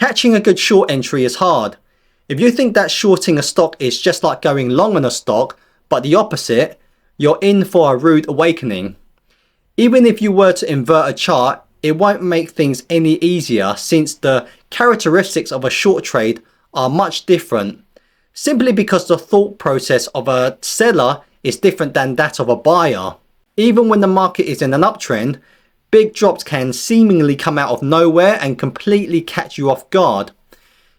Catching a good short entry is hard. If you think that shorting a stock is just like going long on a stock, but the opposite, you're in for a rude awakening. Even if you were to invert a chart, it won't make things any easier since the characteristics of a short trade are much different, simply because the thought process of a seller is different than that of a buyer. Even when the market is in an uptrend, big drops can seemingly come out of nowhere and completely catch you off guard.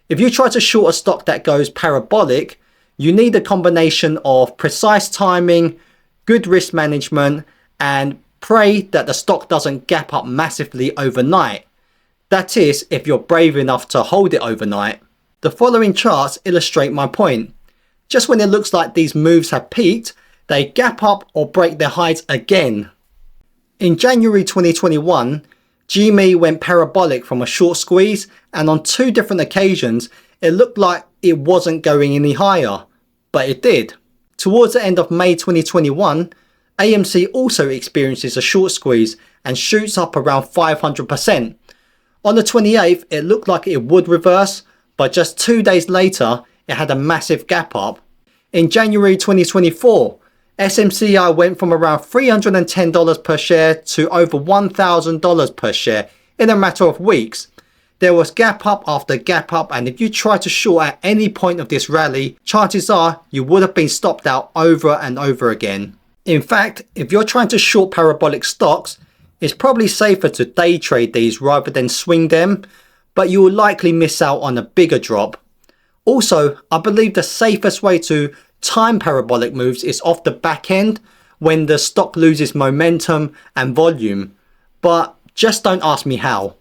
If you try to short a stock that goes parabolic, you need a combination of precise timing, good risk management, and pray that the stock doesn't gap up massively overnight. That is, if you're brave enough to hold it overnight. The following charts illustrate my point. Just when it looks like these moves have peaked, they gap up or break their highs again. In January 2021, GME went parabolic from a short squeeze, and on 2 different occasions, it looked like it wasn't going any higher, but it did. Towards the end of May 2021, AMC also experiences a short squeeze and shoots up around 500%. On the 28th, it looked like it would reverse, but just 2 days later, it had a massive gap up. In January 2024, SMCI went from around $310 per share to over $1,000 per share in a matter of weeks. There was gap up after gap up, and if you try to short at any point of this rally, chances are you would have been stopped out over and over again. In fact, if you're trying to short parabolic stocks, it's probably safer to day trade these rather than swing them, but you will likely miss out on a bigger drop. Also, I believe the safest way to time parabolic moves is off the back end when the stock loses momentum and volume, but just don't ask me how.